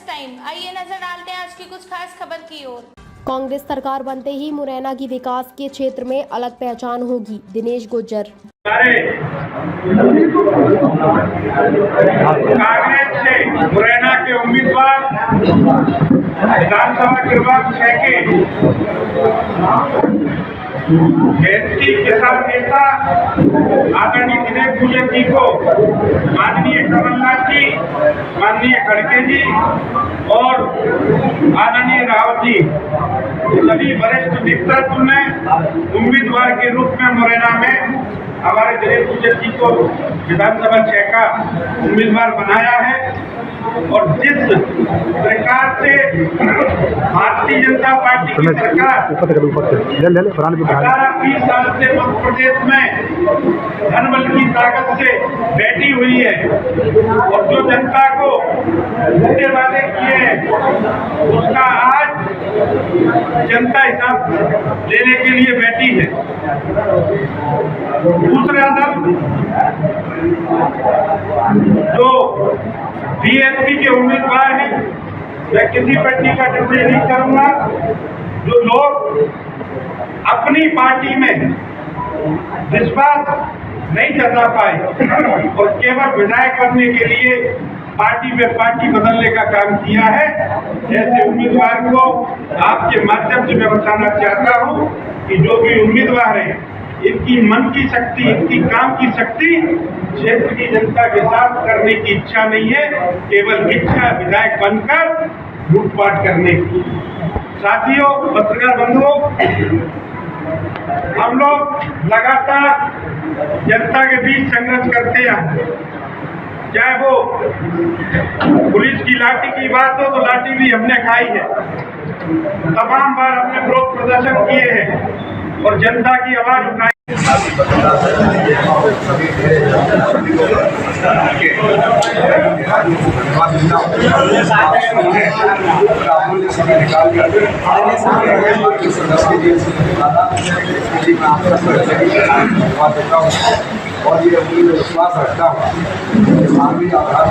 Time. आइए नजर डालते हैं आज की कुछ खास खबर की ओर। कांग्रेस सरकार बनते ही मुरैना की विकास के क्षेत्र में अलग पहचान होगी, दिनेश गुज्जर। कांग्रेस से मुरैना के उम्मीदवार विधानसभा क्रमांक 6 के एसटी किसान नेता आदरणीय दिनेश गुज्जर जी को माननीय कमलनाथ जी, माननीय खड़गे जी और आदरणीय रावत जी सभी वरिष्ठ नेतृत्व ने उम्मीदवार के रूप में मुरैना में हमारे दिनेश गुज्जर जी को विधानसभा 6 का उम्मीदवार बनाया है। और जिस प्रकार से भारतीय जनता पार्टी की सरकार 18-20 साल से मध्य प्रदेश में धनबल की ताकत से बैठी हुई है और जो जनता को झूठे वादे किए हैं उसका आज जनता हिसाब लेने के लिए बैठी है। दूसरा दल जो बीएसपी के उम्मीदवार हैं, मैं किसी पार्टी का टिप्पणी नहीं करूंगा। जो लोग अपनी पार्टी में विश्वास नहीं जता पाए और केवल विधायक बनने के लिए पार्टी में पार्टी बदलने का काम किया है, ऐसे उम्मीदवार को आपके माध्यम से मैं बताना चाहता हूं कि जो भी उम्मीदवार है इनकी मन की शक्ति, इनकी काम की शक्ति क्षेत्र की जनता के साथ करने की इच्छा नहीं है, केवल इच्छा विधायक बनकर लूटपाट करने की। साथियों, पत्रकार बंधुओं, हम लोग लगातार जनता के बीच संघर्ष करते हैं। चाहे वो पुलिस की लाठी की बात हो तो लाठी भी हमने खाई है, तमाम बार हमने विरोध प्रदर्शन किए हैं और जनता की आवाज उठाई। और ये विश्वास रखता हूँ मानवीय आधार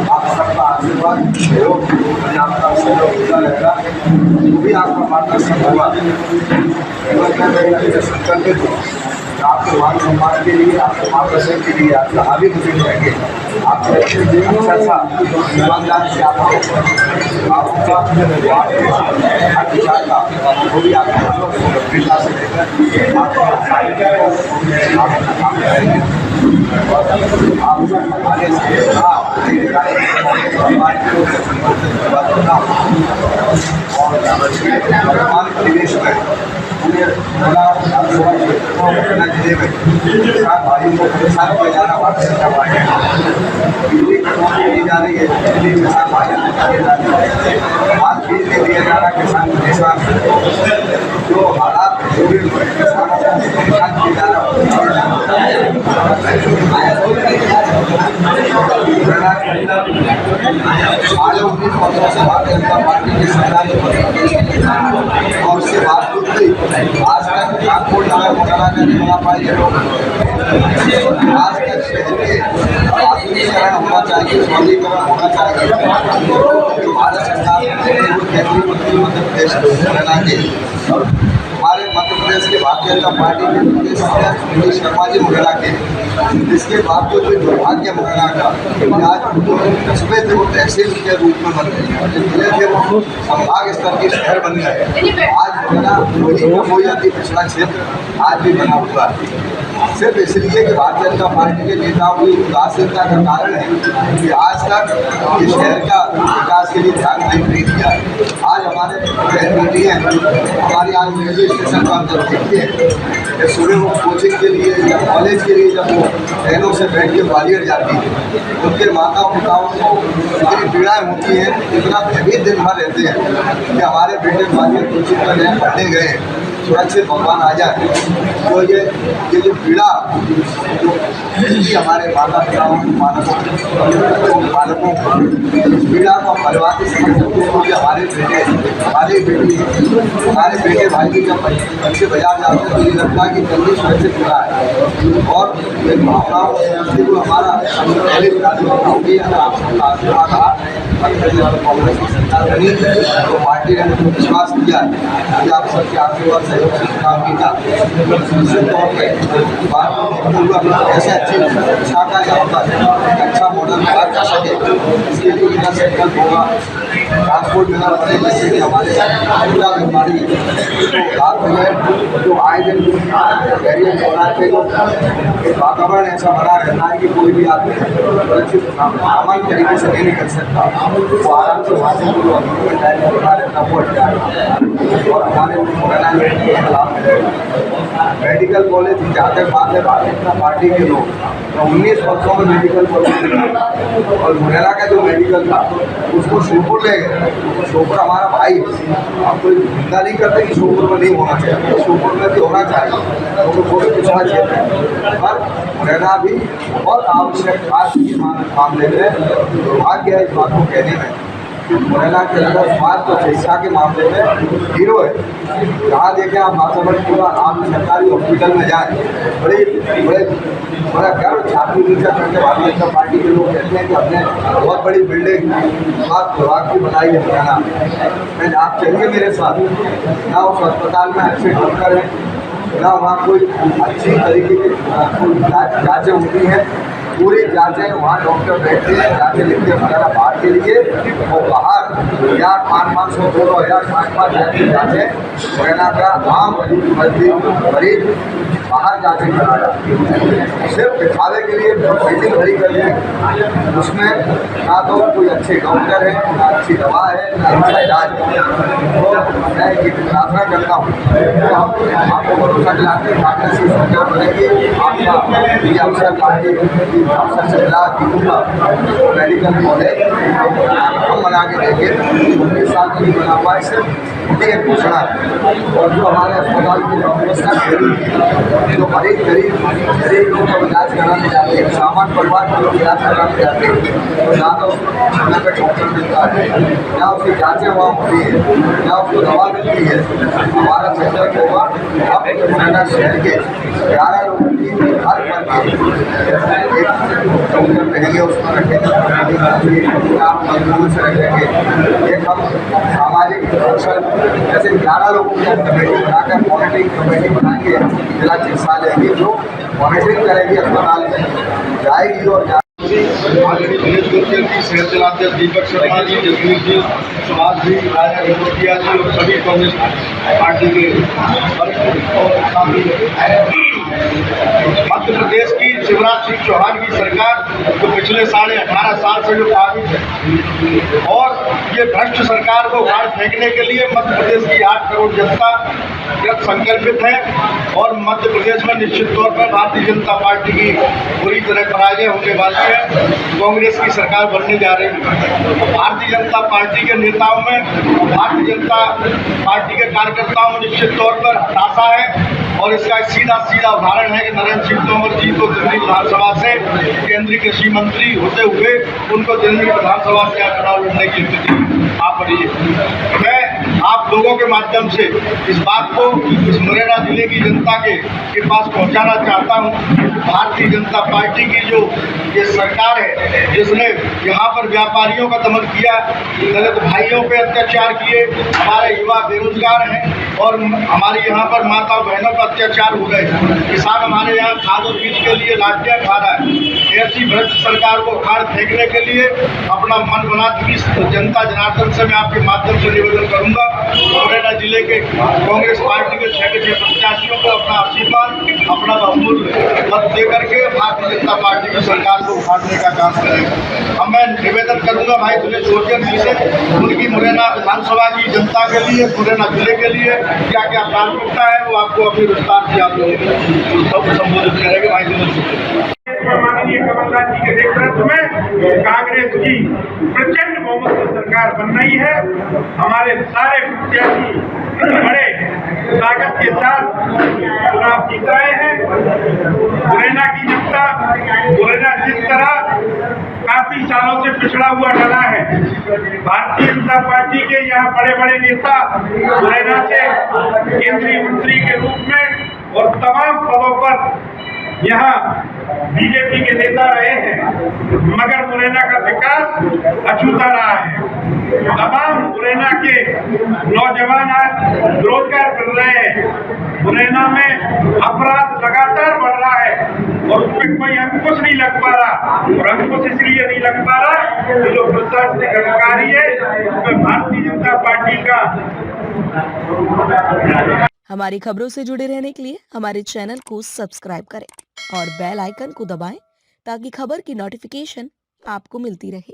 आप सबका आशीर्वाद सहयोग और आपका सहयोग होता रहेगा, वो भी आपका मार्गदर्शन होगा। संकल्पित हूँ आपके मान सम्मान के लिए, आपके मार्गदर्शन के लिए, आपका आगे कुछ नहीं रहेंगे। आपके अच्छा सा ईमानदार से आपका विचार का वो भी आपको गंभीरता से लेकर आपका काम करेंगे और आप आगे से वर्तमान परिवेश में जिले में किसान भाइयों को परेशान किया जा रहा भारतीय जनता पार्टी बिजली कटौती दी जा रही है, बिजली किसान भाइयों को दिए जा रही है, आज बिजली दिया जा रहा किसान परेशान, जो हालात जो भी किसानों को परेशान किया जा रहा आज 19 से भारतीय जनता पार्टी की सरकार और उसके बावजूद भी आज तक कानपुर नगर मुरैना का नहीं बना पाए ये लोग। आज तक शहर के आधुनिकीकरण होना चाहिए, सौंदर्यीकरण होना चाहिए। जो भारत सरकार केंद्रीय मंत्री मध्य प्रदेश मुरैना के हमारे मध्य प्रदेश के भारतीय जनता पार्टी के प्रदेश अध्यक्ष नीतीश शर्मा जी मुरैना के, इसके बावजूद भी दुर्भाग्य मुरैना का आज कस्बे थे वो तहसील के रूप में बन गए, जिले थे वो संभाग स्तर के शहर बन गए। आज मुरैना कोई अति पिछड़ा क्षेत्र आज भी बना हुआ है, सिर्फ इसलिए कि भारतीय जनता पार्टी के नेताओं की उदासीनता का कारण है कि आज तक इस शहर का विकास के लिए ध्यान नहीं दिया। आज हमारे बहन बेटी हैं, हमारी आज रेलवे स्टेशन पर जब देखते हैं सुबह वो कोचिंग के लिए या कॉलेज के लिए जब वो ट्रेनों से बैठ के ग्वालियर जाती है, उनके माता पिताओं को इतनी पीड़ाएँ होती हैं, इतना भयभीत दिन भर रहते हैं कि हमारे बेटे ग्वालियर कोचिंग पर पढ़ने गए सुरक्षित भगवान आ जाए। तो ये जो पीड़ा जो हमारे माता पिताओं पालकों पीड़ा को परिवार समझ हमारे बेटे हमारी बेटी हमारे बेटे भाई की जब बच्चे बाजार जाते हैं तो ये लगता है कि जल्दी सुरक्षित हो रहा है और भावनाओं हमारा पहले होगी अगर आपका आशीर्वाद कांग्रेस की सरकार बनी तो पार्टी ने मुझे विश्वास दिया कि आप सबके आशीर्वाद सहयोग से काम किया। निश्चित तौर पर ऐसे अच्छी शिक्षा का यहाँ पर अच्छा मॉडल तैयार कर सके, इसके लिए इनका संकल्प होगा। ट्रांसपोर्ट मेला बने जैसे कि हमारे पूरा बीमारी जो आए दिन बैरियर बना के जो वातावरण ऐसा बना रहता है कि कोई भी आदमी सुरक्षित सामान्य तरीके से नहीं निकल सकता, वो आराम से वहाँ से बना रहता वो हट जाएगा और हमारे मुरैना में लाभ मिलेगा। मेडिकल कॉलेज जहाँ तक बात है भारतीय जनता पार्टी के लोग 19 वर्षों में मेडिकल कॉलेज और मुरैना का जो मेडिकल था उसको श्योपुर ले गए। श्योपुर हमारा भाई, आप कोई चिंता नहीं करते कि श्योपुर में नहीं होना चाहिए, श्योपुर में भी होना चाहिए, तो वो भी पिछड़ा क्षेत्र पर मुरैना भी बहुत आवश्यक आज के मामले में दुर्भाग्य है इस बात को कहने में। मुरैना के अंदर स्वास्थ्य और शिक्षा के मामले में हीरो है। जहाँ देखें आप बासावटपुरा आप सरकारी हॉस्पिटल में जाएँ, बड़ा गर्व छात्री नीचा करके भारतीय जनता पार्टी के लोग कहते हैं कि हमने बहुत बड़ी बिल्डिंग स्वास्थ्य विभाग की बनाई है मुरैना में। आप चलिए मेरे साथ, ना उस अस्पताल में अच्छे डॉक्टर हैं, ना वहाँ कोई अच्छी तरीके की कोई जाँचें होती हैं, पूरी जांचें वहाँ डॉक्टर बैठते हैं, जांचें लिखते हैं वगैरह बाहर के लिए और बाहर 500 2,000 5,000 जांचें मुरैना का आम मरीज बाहर जांचें करा जाती है सिर्फ दिखावे के लिए बिल्डिंग खड़ी कर दी, उसमें ना तो कोई अच्छे डॉक्टर है, ना अच्छी दवा है, ना अच्छा इलाज है। तो मैं ये प्रार्थना करता हूँ तो आपको भरोसा दिलाते हैं कांग्रेस की सरकार बनेगी, आपका ये अवसर पार्टी अवसर से मिला दूंगा मेडिकल कॉलेज हम बना के देंगे। 19 साल की बना पाए सिर्फ एक घोषणा है और जो हमारे अस्पताल की व्यवस्था जो गरीब लोगों का इलाज कराने जाते हैं, सामान्य परिवार के लोग इलाज कराने जाते हैं तो ना तो समय पर डॉक्टर मिलता है, ना उसकी जाँचें वहाँ होती है, ना उसको दवा मिलती है। हमारा सेंटर होगा अब मुरैना शहर के 11 लोगों की हर पर डॉक्टर रहेंगे, उसमें रखेंगे आप मजबूत से रखेंगे। एक हम सामाजिक अवसर जैसे 11 लोगों की कमेटी बनाकर मॉनिटरिंग कमेटी बनाएंगे, जिला चिकित्सालय की जो मॉनिटरिंग करेगी, अस्पताल में जाएगी और शहर जिलाध्यक्ष दीपक शर्मा जी, जसवीर जी, सुभाष जी, राजा गंगोटिया जी और सभी कांग्रेस पार्टी के मध्य प्रदेश की शिवराज सिंह चौहान की सरकार जो पिछले 18.5 साल से जो काबिज है और ये भ्रष्ट सरकार को उखाड़ फेंकने के लिए मध्य प्रदेश की 8 करोड़ जनता कृत संकल्पित है और मध्य प्रदेश में निश्चित तौर पर भारतीय जनता पार्टी की बुरी तरह पराजय होने वाली है, कांग्रेस की सरकार बनने जा रही है। भारतीय जनता पार्टी के नेताओं में, भारतीय जनता पार्टी के कार्यकर्ताओं में निश्चित तौर पर हताशा है और इसका सीधा उदाहरण है कि नरेंद्र सिंह तोमर जी को दिल्ली विधानसभा से केंद्रीय कृषि मंत्री होते हुए उनको दिल्ली विधानसभा से चुनाव लड़ने की स्थिति आ पड़ी है। मैं आप लोगों के माध्यम से इस बात को इस मुरैना जिले की जनता के पास पहुंचाना चाहता हूं। भारतीय जनता पार्टी की जो ये सरकार है जिसने यहाँ पर व्यापारियों का दमन किया, दलित भाइयों पे अत्याचार किए, हमारे युवा बेरोजगार हैं और हमारे यहाँ पर माता बहनों पर अत्याचार हो गए, किसान हमारे यहाँ खाद और बीज के लिए लाठियाँ खा रहा है। ऐसी भ्रष्ट सरकार को उखाड़ फेंकने के लिए अपना मन बना चुकी जनता जनार्दन से मैं आपके माध्यम से निवेदन करूंगा, मुरैना जिले के कांग्रेस पार्टी के 6 प्रत्याशियों को अपना आशीर्वाद, अपना बहुमूल्य मत दे करके भारतीय जनता पार्टी की सरकार को उखाड़ने का काम करेगा। अब मैं निवेदन करूंगा भाई सुनील सोचन जी से, उनकी मुरैना विधानसभा की जनता के लिए, मुरैना जिले के लिए क्या क्या प्राथमिकता है वो आपको अपनी विस्तार से आप लोग संबोधित करेंगे। भाई सुनील माननीय कमलनाथ जी के नेतृत्व में कांग्रेस की प्रचंड बहुमत की सरकार बन रही है। हमारे सारे प्रत्याशी बड़े ताकत के साथ चुनाव जीत रहे हैं। मुरैना की जनता, मुरैना जिस तरह काफी सालों से पिछड़ा हुआ डला है, भारतीय जनता पार्टी के यहाँ बड़े बड़े नेता मुरैना से केंद्रीय मंत्री के रूप में और तमाम पदों पर यहाँ बीजेपी के नेता रहे हैं, मगर मुरैना का विकास अछूता रहा है। तमाम मुरैना के नौजवान आज रोजगार कर रहे हैं। मुरैना में अपराध लगातार बढ़ रहा है और उसमें कोई अंकुश नहीं लग पा रहा, और अंकुश इसलिए नहीं लग पा रहा कि जो प्रशासनिक अधिकारी है उसमें भारतीय जनता पार्टी का। हमारी खबरों से जुड़े रहने के लिए हमारे चैनल को सब्सक्राइब करें और बेल आइकन को दबाएं ताकि खबर की नोटिफिकेशन आपको मिलती रहे।